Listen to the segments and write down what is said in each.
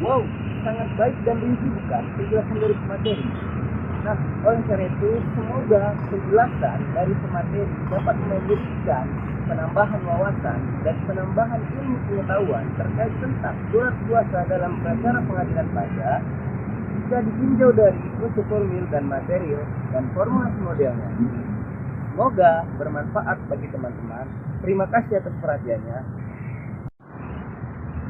Wow, sangat baik dan rinci bukan penjelasan dari pemateri? Nah, oleh karena itu, semoga penjelasan dari pemateri dapat memberikan penambahan wawasan dan penambahan ilmu pengetahuan terkait tentang surat kuasa dalam peracara pengadilan pajak jika ditinjau dari unsur formil dan material dan formulasi modelnya. Semoga bermanfaat bagi teman-teman. Terima kasih atas perhatiannya.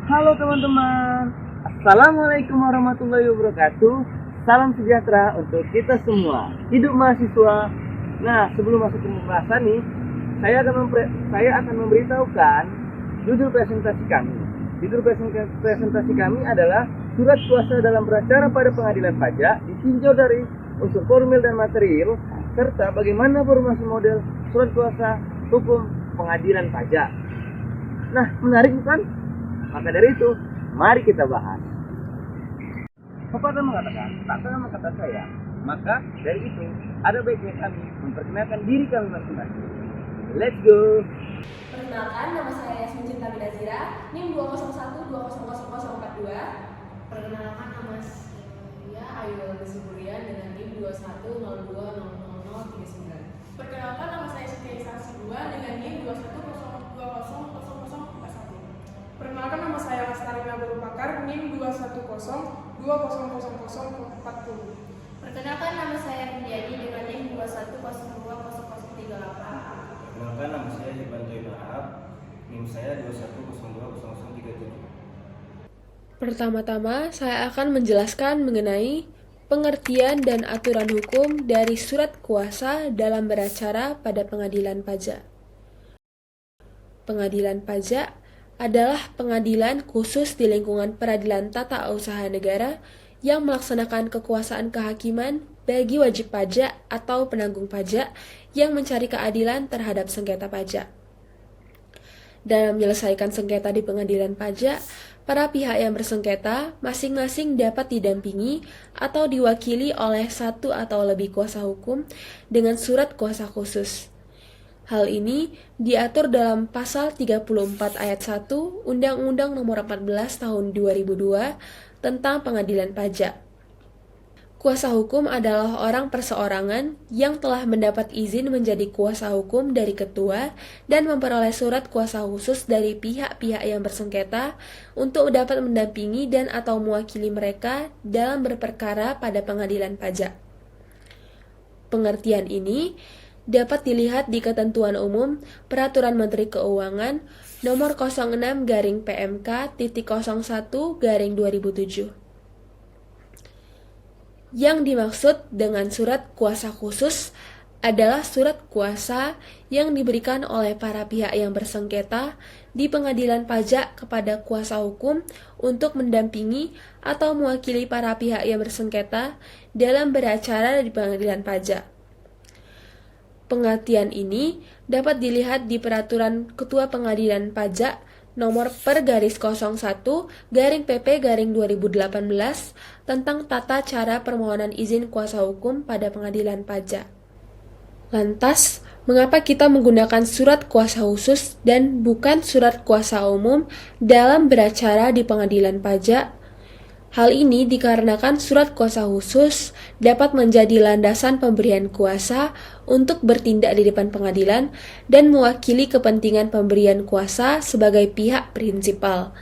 Halo teman-teman, Assalamualaikum warahmatullahi wabarakatuh. Salam sejahtera untuk kita semua. Hidup mahasiswa. Nah, sebelum masuk ke pembahasan nih, saya akan memberitahukan judul presentasi kami. Judul presentasi kami adalah surat kuasa dalam peracara pada pengadilan pajak ditinjau dari unsur formil dan material serta bagaimana formulasi model surat kuasa hukum pengadilan pajak. Nah, menarik bukan? Maka dari itu, mari kita bahas. Pepatah mengatakan, tak sama kata saya. Maka dari itu, ada baiknya kami memperkenalkan diri kami masing-masing. Let's go! Perkenalkan, nama saya Yasmin Cinta Bidazira, NIM 201200042. Perkenalkan, nama saya Ayu Desiburian dengan NIM 210200039. Perkenalkan, nama saya Siti Isasi2 dengan NIM 210200041. Perkenalkan, nama saya Lestari Nabur Pakar, NIM 210200040. Perkenalkan, nama saya Menjadi dengan NIM 210200038. Perkenalkan, nama saya Hibanto Ibrahim, NIM saya 210200037. Pertama-tama, saya akan menjelaskan mengenai pengertian dan aturan hukum dari surat kuasa dalam beracara pada pengadilan pajak. Pengadilan pajak adalah pengadilan khusus di lingkungan peradilan tata usaha negara yang melaksanakan kekuasaan kehakiman bagi wajib pajak atau penanggung pajak yang mencari keadilan terhadap sengketa pajak. Dalam menyelesaikan sengketa di pengadilan pajak, para pihak yang bersengketa masing-masing dapat didampingi atau diwakili oleh satu atau lebih kuasa hukum dengan surat kuasa khusus. Hal ini diatur dalam Pasal 34 Ayat 1 Undang-Undang Nomor 14 Tahun 2002 tentang Pengadilan Pajak. Kuasa hukum adalah orang perseorangan yang telah mendapat izin menjadi kuasa hukum dari ketua dan memperoleh surat kuasa khusus dari pihak-pihak yang bersengketa untuk dapat mendampingi dan atau mewakili mereka dalam berperkara pada pengadilan pajak. Pengertian ini dapat dilihat di Ketentuan Umum Peraturan Menteri Keuangan Nomor 06-PMK.01-2007. Yang dimaksud dengan surat kuasa khusus adalah surat kuasa yang diberikan oleh para pihak yang bersengketa di pengadilan pajak kepada kuasa hukum untuk mendampingi atau mewakili para pihak yang bersengketa dalam beracara di pengadilan pajak. Pengertian ini dapat dilihat di Peraturan Ketua Pengadilan Pajak Nomor Per-PP-2018 tentang tata cara permohonan izin kuasa hukum pada pengadilan pajak. Lantas, mengapa kita menggunakan surat kuasa khusus dan bukan surat kuasa umum dalam beracara di pengadilan pajak? Hal ini dikarenakan surat kuasa khusus dapat menjadi landasan pemberian kuasa untuk bertindak di depan pengadilan dan mewakili kepentingan pemberian kuasa sebagai pihak prinsipal.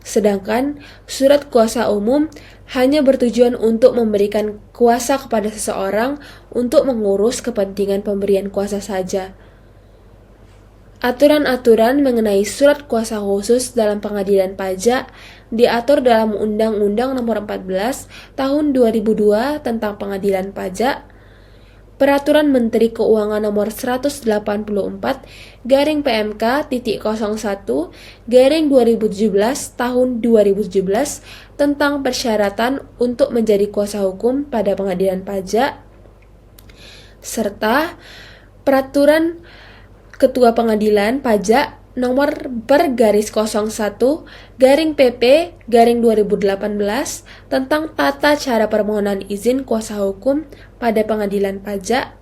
Sedangkan surat kuasa umum hanya bertujuan untuk memberikan kuasa kepada seseorang untuk mengurus kepentingan pemberian kuasa saja. Aturan-aturan mengenai surat kuasa khusus dalam pengadilan pajak diatur dalam Undang-Undang Nomor 14 Tahun 2002 tentang Pengadilan Pajak, Peraturan Menteri Keuangan Nomor 184-PMK.01-2017 Tahun 2017 tentang persyaratan untuk menjadi kuasa hukum pada pengadilan pajak, serta Peraturan Ketua Pengadilan Pajak Nomor Per-PP-2018 tentang tata cara permohonan izin kuasa hukum pada pengadilan pajak,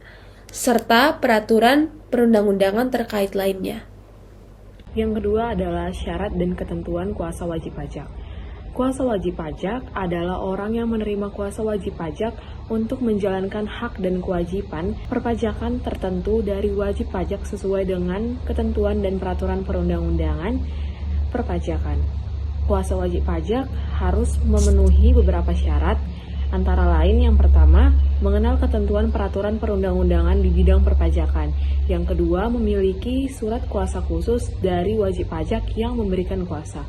serta peraturan perundang-undangan terkait lainnya. Yang kedua adalah syarat dan ketentuan kuasa wajib pajak. Kuasa wajib pajak adalah orang yang menerima kuasa wajib pajak untuk menjalankan hak dan kewajiban perpajakan tertentu dari wajib pajak sesuai dengan ketentuan dan peraturan perundang-undangan perpajakan. Kuasa wajib pajak harus memenuhi beberapa syarat, antara lain yang pertama, mengenal ketentuan peraturan perundang-undangan di bidang perpajakan. Yang kedua, memiliki surat kuasa khusus dari wajib pajak yang memberikan kuasa.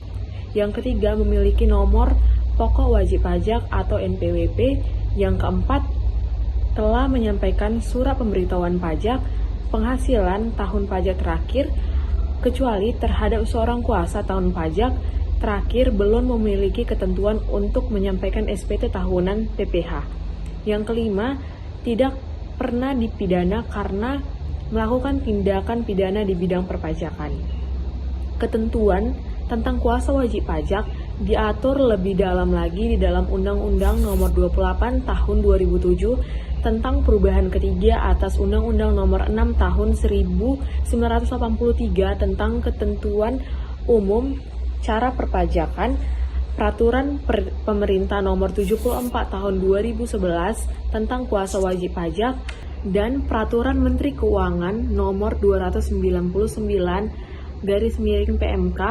Yang ketiga, memiliki nomor pokok wajib pajak atau NPWP. Yang keempat, telah menyampaikan surat pemberitahuan pajak penghasilan tahun pajak terakhir, kecuali terhadap seorang kuasa tahun pajak terakhir belum memiliki ketentuan untuk menyampaikan SPT tahunan PPh. Yang kelima, tidak pernah dipidana karena melakukan tindakan pidana di bidang perpajakan. Ketentuan tentang kuasa wajib pajak diatur lebih dalam lagi di dalam Undang-Undang Nomor 28 Tahun 2007 tentang perubahan ketiga atas Undang-Undang Nomor 6 Tahun 1983 tentang ketentuan umum cara perpajakan, Peraturan Pemerintah Nomor 74 Tahun 2011 tentang kuasa wajib pajak, dan Peraturan Menteri Keuangan Nomor 299/PMK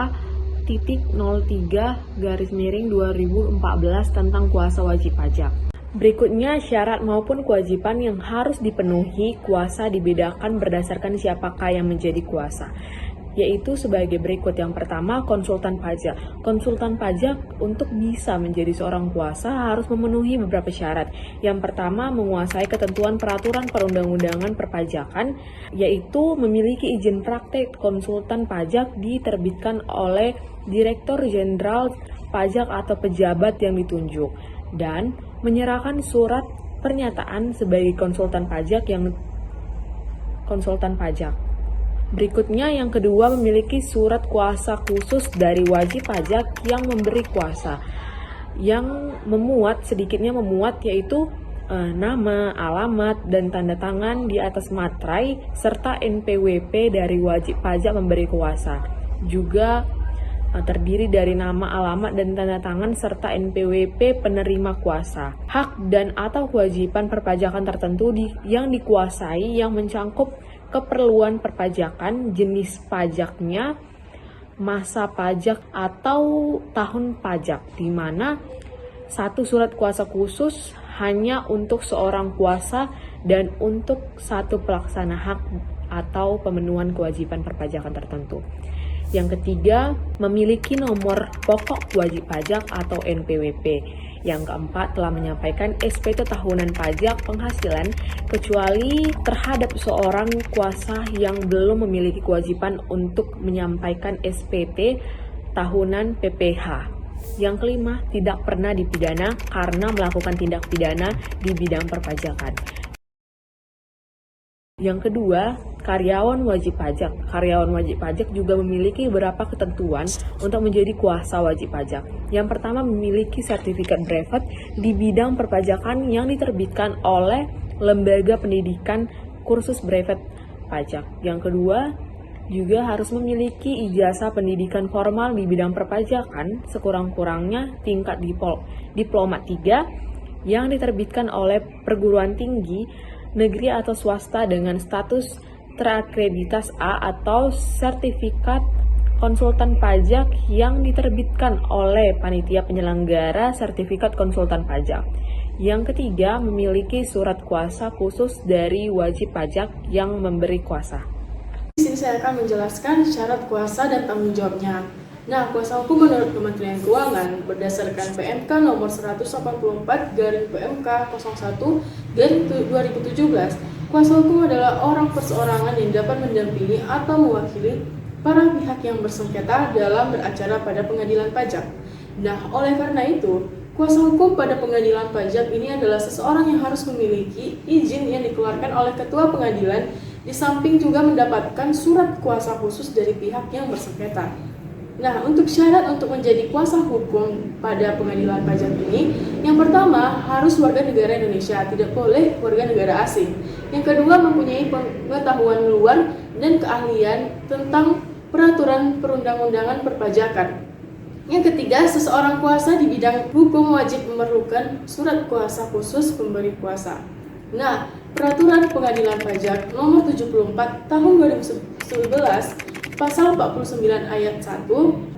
/03/2014 tentang kuasa wajib pajak. Berikutnya syarat maupun kewajiban yang harus dipenuhi kuasa dibedakan berdasarkan siapakah yang menjadi kuasa, yaitu sebagai berikut. Yang pertama, konsultan pajak. Konsultan pajak untuk bisa menjadi seorang kuasa harus memenuhi beberapa syarat. Yang pertama, menguasai ketentuan peraturan perundang-undangan perpajakan, yaitu memiliki izin praktek konsultan pajak diterbitkan oleh Direktur Jenderal Pajak atau pejabat yang ditunjuk, dan menyerahkan surat pernyataan sebagai konsultan pajak yang konsultan pajak. Berikutnya yang kedua, memiliki surat kuasa khusus dari wajib pajak yang memberi kuasa, yang sedikitnya memuat yaitu nama, alamat, dan tanda tangan di atas materai serta NPWP dari wajib pajak memberi kuasa. Juga terdiri dari nama, alamat, dan tanda tangan serta NPWP penerima kuasa. Hak dan atau kewajiban perpajakan tertentu yang dikuasai yang mencangkup keperluan perpajakan, jenis pajaknya, masa pajak atau tahun pajak, di mana satu surat kuasa khusus hanya untuk seorang kuasa dan untuk satu pelaksana hak atau pemenuhan kewajiban perpajakan tertentu. Yang ketiga, memiliki nomor pokok wajib pajak atau NPWP. Yang keempat, telah menyampaikan SPT tahunan pajak penghasilan kecuali terhadap seorang kuasa yang belum memiliki kewajiban untuk menyampaikan SPT tahunan PPh. Yang kelima, tidak pernah dipidana karena melakukan tindak pidana di bidang perpajakan. Yang kedua, karyawan wajib pajak. Karyawan wajib pajak juga memiliki beberapa ketentuan untuk menjadi kuasa wajib pajak. Yang pertama, memiliki sertifikat brevet di bidang perpajakan yang diterbitkan oleh Lembaga Pendidikan Kursus Brevet Pajak. Yang kedua, juga harus memiliki ijazah pendidikan formal di bidang perpajakan sekurang-kurangnya tingkat Diploma 3 yang diterbitkan oleh perguruan tinggi negeri atau swasta dengan status terakreditas A, atau sertifikat konsultan pajak yang diterbitkan oleh panitia penyelenggara sertifikat konsultan pajak. Yang ketiga, memiliki surat kuasa khusus dari wajib pajak yang memberi kuasa. Di sini saya akan menjelaskan syarat kuasa dan tanggung jawabnya. Nah, kuasa hukum menurut Kementerian Keuangan berdasarkan PMK nomor 184/PMK 01/2017, kuasa hukum adalah orang perseorangan yang dapat mendampingi atau mewakili para pihak yang bersengketa dalam beracara pada pengadilan pajak. Nah, oleh karena itu, kuasa hukum pada pengadilan pajak ini adalah seseorang yang harus memiliki izin yang dikeluarkan oleh ketua pengadilan, di samping juga mendapatkan surat kuasa khusus dari pihak yang bersengketa. Nah, untuk syarat untuk menjadi kuasa hukum pada pengadilan pajak ini, yang pertama harus warga negara Indonesia, tidak boleh warga negara asing. Yang kedua, mempunyai pengetahuan luar dan keahlian tentang peraturan perundang-undangan perpajakan. Yang ketiga, seseorang kuasa di bidang hukum wajib memerlukan surat kuasa khusus pemberi kuasa. Nah, Peraturan Pengadilan Pajak Nomor 74 Tahun 2011 Pasal 49 Ayat 1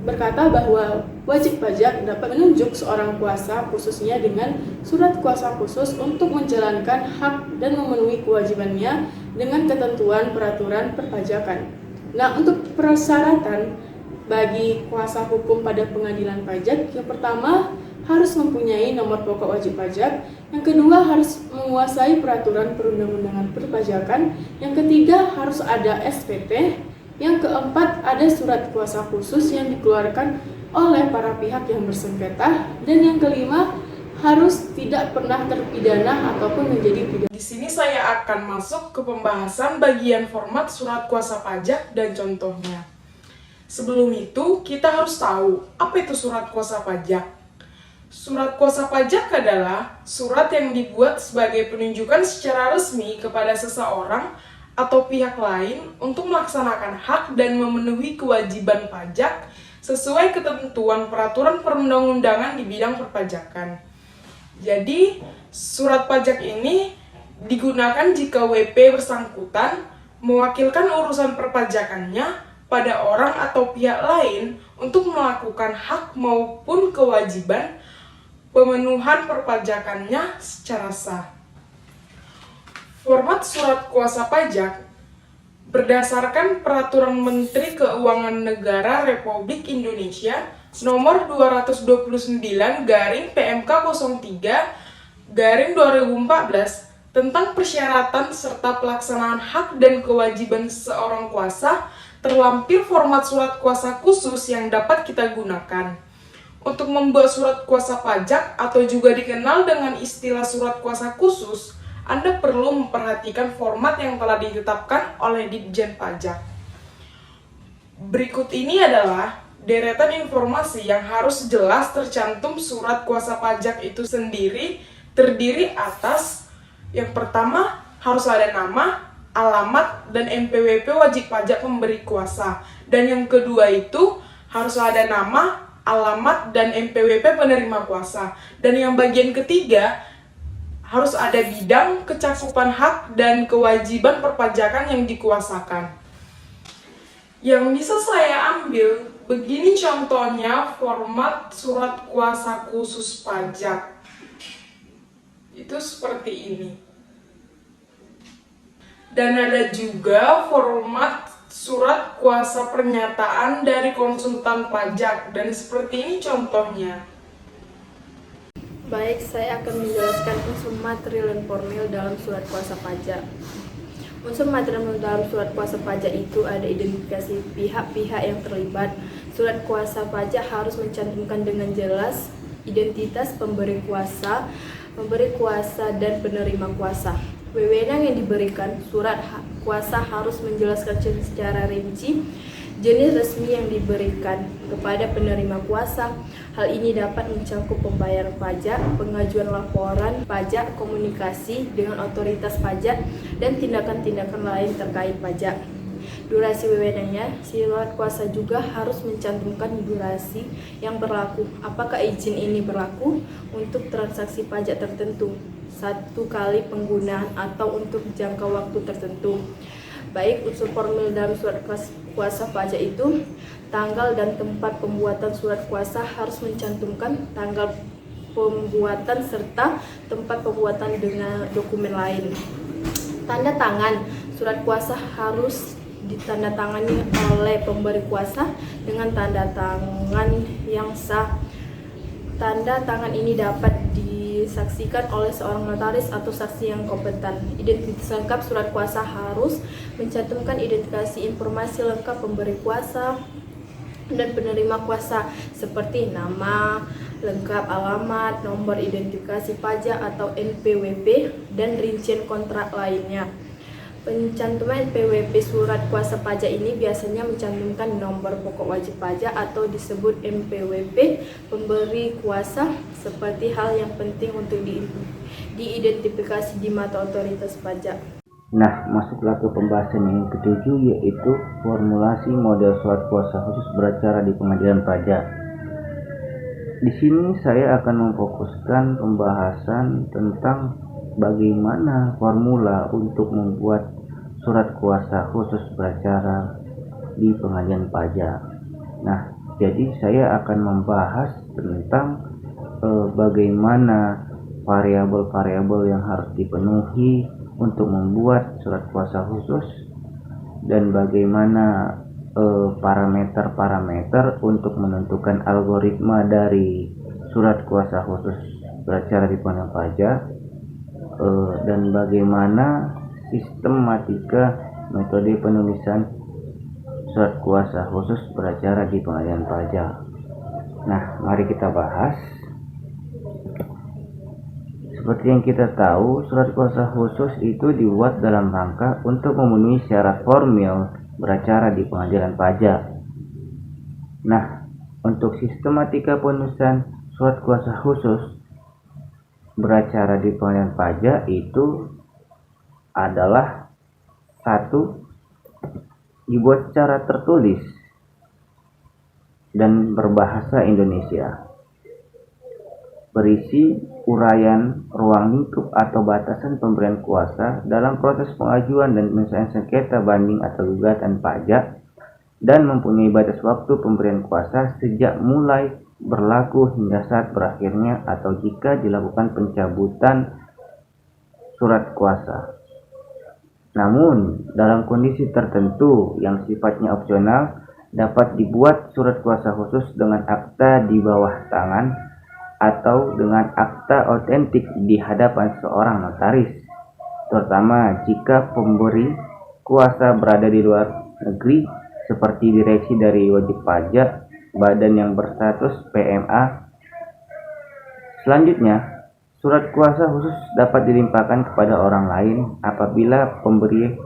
berkata bahwa wajib pajak dapat menunjuk seorang kuasa khususnya dengan surat kuasa khusus untuk menjalankan hak dan memenuhi kewajibannya dengan ketentuan peraturan perpajakan. Nah, untuk persyaratan bagi kuasa hukum pada pengadilan pajak, yang pertama harus mempunyai nomor pokok wajib pajak, yang kedua harus menguasai peraturan perundang-undangan perpajakan, yang ketiga harus ada SPT, yang keempat ada surat kuasa khusus yang dikeluarkan oleh para pihak yang bersengketa, dan yang kelima harus tidak pernah terpidana ataupun menjadi pidana. Di sini saya akan masuk ke pembahasan bagian format surat kuasa pajak dan contohnya. Sebelum itu, kita harus tahu apa itu surat kuasa pajak. Surat kuasa pajak adalah surat yang dibuat sebagai penunjukan secara resmi kepada seseorang atau pihak lain untuk melaksanakan hak dan memenuhi kewajiban pajak sesuai ketentuan peraturan perundang-undangan di bidang perpajakan. Jadi, surat pajak ini digunakan jika WP bersangkutan mewakilkan urusan perpajakannya pada orang atau pihak lain untuk melakukan hak maupun kewajiban pemenuhan perpajakannya secara sah. Format surat kuasa pajak berdasarkan Peraturan Menteri Keuangan Negara Republik Indonesia Nomor 229/PMK 03/2014 tentang persyaratan serta pelaksanaan hak dan kewajiban seorang kuasa, terlampir format surat kuasa khusus yang dapat kita gunakan. Untuk membuat surat kuasa pajak atau juga dikenal dengan istilah surat kuasa khusus, Anda perlu memperhatikan format yang telah ditetapkan oleh Ditjen Pajak. Berikut ini adalah deretan informasi yang harus jelas tercantum surat kuasa pajak itu sendiri, terdiri atas yang pertama harus ada nama, alamat, dan NPWP wajib pajak pemberi kuasa. Dan yang kedua itu harus ada nama, alamat, dan NPWP penerima kuasa. Dan yang bagian ketiga, harus ada bidang, kecakupan hak, dan kewajiban perpajakan yang dikuasakan. Yang bisa saya ambil, begini contohnya format surat kuasa khusus pajak. Itu seperti ini. Dan ada juga format surat kuasa pernyataan dari konsultan pajak, dan seperti ini contohnya. Baik, saya akan menjelaskan unsur material dan formil dalam surat kuasa pajak. Unsur material dalam surat kuasa pajak itu ada identifikasi pihak-pihak yang terlibat. Surat kuasa pajak harus mencantumkan dengan jelas identitas pemberi kuasa, dan penerima kuasa. Wewenang yang diberikan, surat kuasa harus menjelaskan secara rinci jenis resmi yang diberikan kepada penerima kuasa. Hal ini dapat mencakup pembayaran pajak, pengajuan laporan pajak, komunikasi dengan otoritas pajak, dan tindakan-tindakan lain terkait pajak. Durasi wewenangnya, surat kuasa juga harus mencantumkan durasi yang berlaku. Apakah izin ini berlaku untuk transaksi pajak tertentu, 1 kali penggunaan, atau untuk jangka waktu tertentu. Baik, unsur formil dalam surat kuasa pajak itu, tanggal dan tempat pembuatan surat kuasa harus mencantumkan tanggal pembuatan serta tempat pembuatan dengan dokumen lain. Tanda tangan, surat kuasa harus ditandatangani oleh pemberi kuasa dengan tanda tangan yang sah. Tanda tangan ini dapat disaksikan oleh seorang notaris atau saksi yang kompeten. Identitas lengkap surat kuasa harus mencantumkan identifikasi informasi lengkap pemberi kuasa dan penerima kuasa seperti nama lengkap, alamat, nomor identifikasi pajak atau NPWP, dan rincian kontrak lainnya. Pencantuman NPWP surat kuasa pajak ini biasanya mencantumkan nomor pokok wajib pajak atau disebut NPWP pemberi kuasa seperti hal yang penting untuk diidentifikasi di mata otoritas pajak. Nah, masuklah ke pembahasan yang ketujuh, yaitu formulasi model surat kuasa khusus beracara di pengadilan pajak. Di sini saya akan memfokuskan pembahasan tentang bagaimana formula untuk membuat surat kuasa khusus beracara di pengadilan pajak. Nah, jadi saya akan membahas tentang bagaimana variabel-variabel yang harus dipenuhi untuk membuat surat kuasa khusus dan bagaimana parameter-parameter untuk menentukan algoritma dari surat kuasa khusus beracara di pengadilan pajak, dan bagaimana sistematika metode penulisan surat kuasa khusus beracara di pengadilan pajak. Nah, mari kita bahas. Seperti yang kita tahu, surat kuasa khusus itu dibuat dalam rangka untuk memenuhi syarat formil beracara di pengadilan pajak. Nah, untuk sistematika penulisan surat kuasa khusus beracara di pengadilan pajak itu adalah: 1. Dibuat secara tertulis dan berbahasa Indonesia. Berisi uraian ruang lingkup atau batasan pemberian kuasa dalam proses pengajuan dan penyelesaian sengketa banding atau gugatan pajak, dan mempunyai batas waktu pemberian kuasa sejak mulai berlaku hingga saat berakhirnya atau jika dilakukan pencabutan surat kuasa. Namun, dalam kondisi tertentu yang sifatnya opsional, dapat dibuat surat kuasa khusus dengan akta di bawah tangan atau dengan akta otentik di hadapan seorang notaris, terutama jika pemberi kuasa berada di luar negeri seperti direksi dari wajib pajak, badan yang berstatus PMA. Selanjutnya, surat kuasa khusus dapat dilimpahkan kepada orang lain apabila pemberi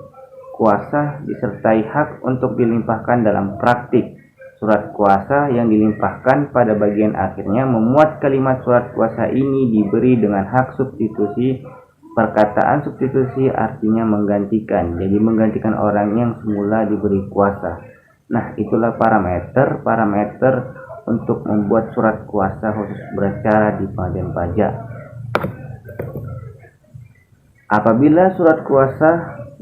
kuasa disertai hak untuk dilimpahkan. Dalam praktik, surat kuasa yang dilimpahkan pada bagian akhirnya memuat kalimat surat kuasa ini diberi dengan hak substitusi. Perkataan substitusi artinya menggantikan, jadi menggantikan orang yang semula diberi kuasa. Nah, itulah parameter untuk membuat surat kuasa khusus beracara di pengadilan pajak. Apabila surat kuasa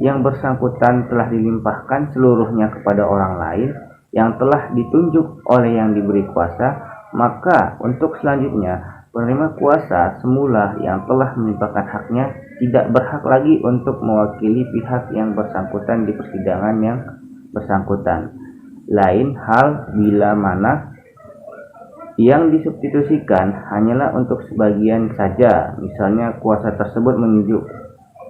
yang bersangkutan telah dilimpahkan seluruhnya kepada orang lain yang telah ditunjuk oleh yang diberi kuasa, maka untuk selanjutnya penerima kuasa semula yang telah melimpahkan haknya tidak berhak lagi untuk mewakili pihak yang bersangkutan di persidangan yang bersangkutan. Lain hal bila mana yang disubstitusikan hanyalah untuk sebagian saja, misalnya kuasa tersebut menunjuk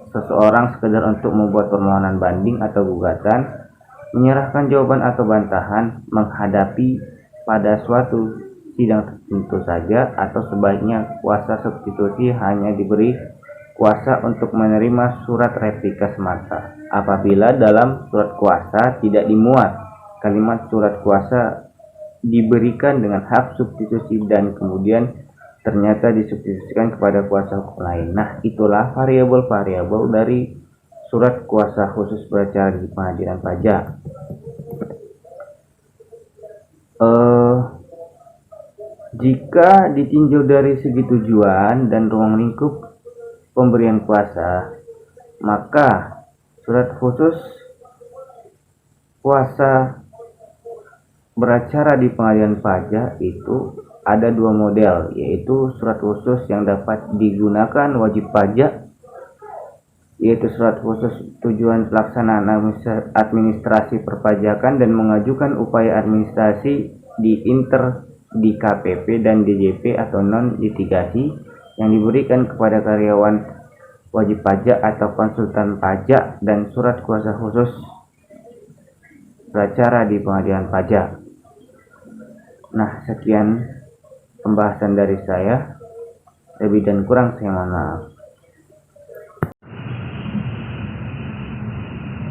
seseorang sekedar untuk membuat permohonan banding atau gugatan, menyerahkan jawaban atau bantahan, menghadapi pada suatu sidang tertentu saja, atau sebaiknya kuasa substitusi hanya diberi kuasa untuk menerima surat replika semata. Apabila dalam surat kuasa tidak dimuat kalimat surat kuasa diberikan dengan hak substitusi dan kemudian ternyata disubstitusikan kepada kuasa hukum lain. Nah, itulah variabel-variabel dari surat kuasa khusus beracara di pengadilan pajak. Jika ditinjau dari segi tujuan dan ruang lingkup pemberian kuasa, maka surat khusus kuasa beracara di pengadilan pajak itu ada dua model, yaitu surat khusus yang dapat digunakan wajib pajak, yaitu surat khusus tujuan pelaksanaan administrasi perpajakan dan mengajukan upaya administrasi di KPP dan DJP atau non litigasi yang diberikan kepada karyawan wajib pajak atau konsultan pajak, dan surat kuasa khusus beracara di pengadilan pajak. Nah, sekian pembahasan dari saya. Lebih dan kurang saya mohon maaf.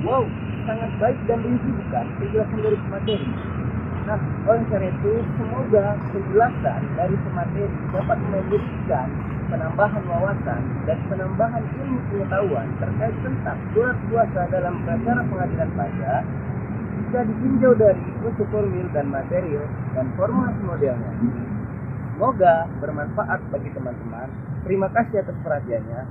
Wow, sangat baik dan rinci bukan penjelasan dari pemateri. Nah, oleh karena itu, semoga penjelasan dari pemateri dapat memberikan penambahan wawasan dan penambahan ilmu pengetahuan terkait tentang surat kuasa dalam beracara pengadilan pajak jika ditinjau dari unsur formil dan material dan formulasi modelnya. Semoga bermanfaat bagi teman-teman. Terima kasih atas perhatiannya.